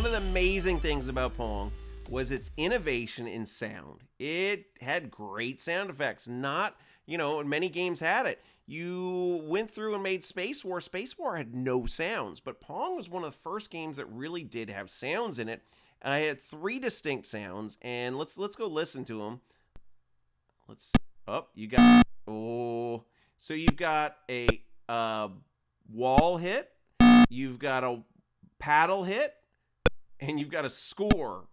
of the amazing things about Pong was its innovation in sound. It had great sound effects. Not, many games had it. You went through and made Space War. Space War had no sounds, but Pong was one of the first games that really did have sounds in it. I had 3 distinct sounds, and let's go listen to them. So you've got a wall hit, you've got a paddle hit, and you've got a score.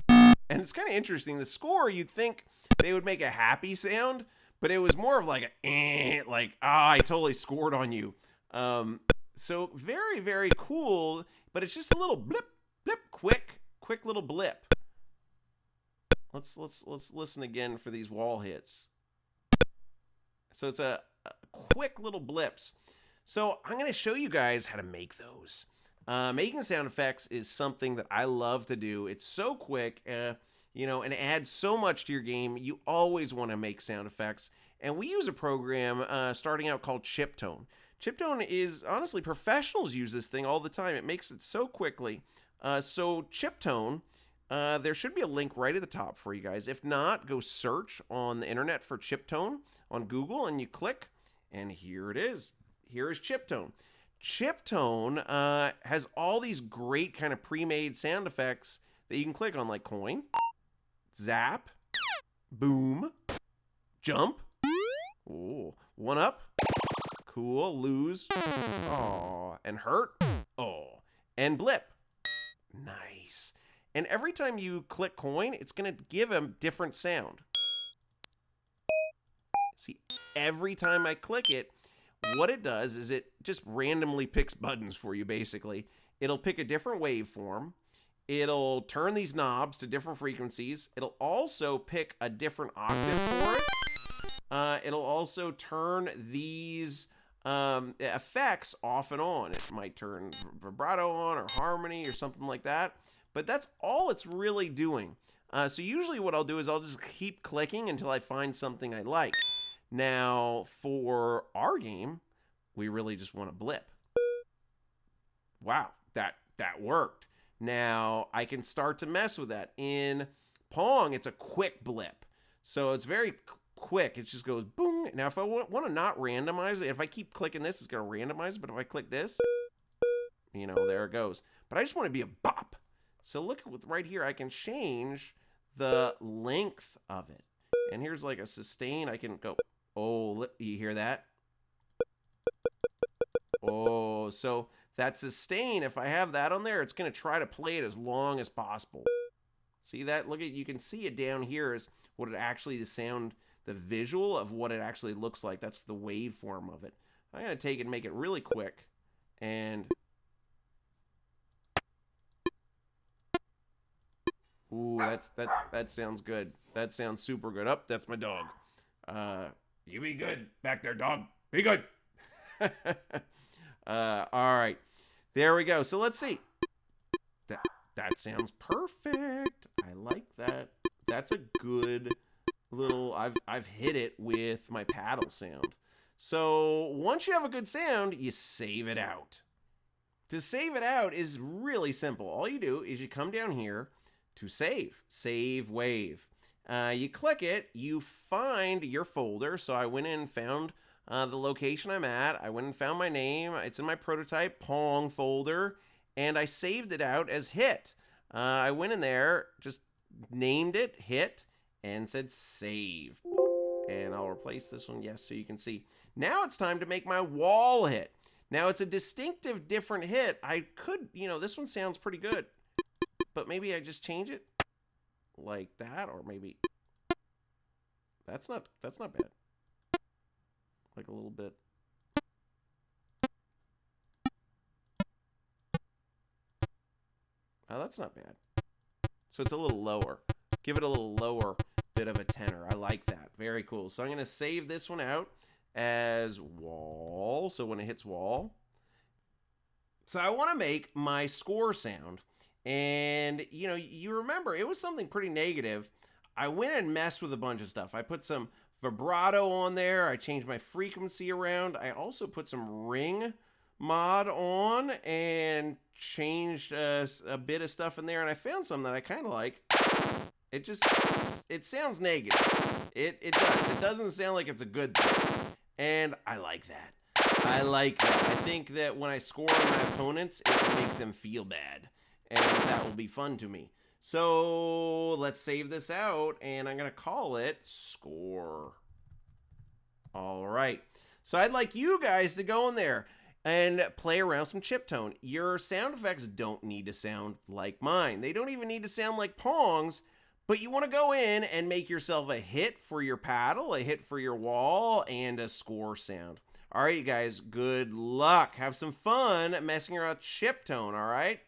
And it's kind of interesting. The score, you'd think they would make a happy sound, but it was more of like I totally scored on you. So very, very cool, but it's just a little blip, blip, quick little blip. Let's listen again for these wall hits. So it's a quick little blips. So I'm going to show you guys how to make those. Making sound effects is something that I love to do. It's so quick, and adds so much to your game. You always want to make sound effects. And we use a program starting out called Chiptone. Chiptone is, honestly, professionals use this thing all the time. It makes it so quickly. So Chiptone, there should be a link right at the top for you guys. If not, go search on the internet for Chiptone on Google, and you click, and here it is. Here is Chiptone. Chiptone has all these great kind of pre-made sound effects that you can click on, like coin, zap, boom, jump, oh, one up, cool, lose, oh, and hurt, oh, and blip. Nice. And every time you click coin, it's going to give a different sound. See, every time I click it, what it does is it just randomly picks buttons for you, basically. It'll pick a different waveform. It'll turn these knobs to different frequencies. It'll also pick a different octave for it. It'll also turn these effects off and on. It might turn vibrato on or harmony or something like that. But that's all it's really doing. So usually what I'll do is I'll just keep clicking until I find something I like. Now, for our game, we really just want a blip. Wow, that worked. Now, I can start to mess with that. In Pong, it's a quick blip. So it's very quick. It just goes boom. Now, if I want to not randomize it, if I keep clicking this, it's going to randomize it. But if I click this, there it goes. But I just want to be a bop. So look right here. I can change the length of it. And here's like a sustain. I can go, oh, you hear that? Oh, so that sustain, if I have that on there, it's going to try to play it as long as possible. See that? Look at, you can see it down here is what it actually, the visual of what it actually looks like. That's the waveform of it. I'm going to take it and make it really quick. And ooh, that sounds good. That sounds super good. Up, that's my dog. You be good back there, dog. Be good. All right, there we go. So let's see. That sounds perfect. I like that. That's a good little. I've hit it with my paddle sound. So once you have a good sound, you save it out. To save it out is really simple. All you do is you come down here to save wave. You click it, you find your folder. So I went in and found the location I'm at. I went and found my name. It's in my prototype Pong folder, and I saved it out as hit. I went in there, just named it hit, and said save. And I'll replace this one, yes, so you can see. Now it's time to make my wall hit. Now it's a distinctive different hit. I could, this one sounds pretty good. But maybe I just change it like that, or maybe that's not bad. Like a little bit. Oh, that's not bad. So it's a little lower. Give it a little lower bit of a tenor. I like that. Very cool. So I'm going to save this one out as wall. So when it hits wall. So I want to make my score sound. And, you remember, it was something pretty negative. I went and messed with a bunch of stuff. I put some vibrato on there. I changed my frequency around. I also put some ring mod on and changed a bit of stuff in there, and I found some that I kind of like. It sounds negative. It does. It doesn't sound like it's a good thing, and I like that. I like that. I think that when I score on my opponents, it will make them feel bad, and that will be fun to me. So let's save this out, and I'm gonna call it score. All right. So I'd like you guys to go in there and play around some Chiptone. Your sound effects don't need to sound like mine. They don't even need to sound like Pong's, but you want to go in and make yourself a hit for your paddle, a hit for your wall, and a score sound. All right, you guys, good luck. Have some fun messing around Chiptone, all right?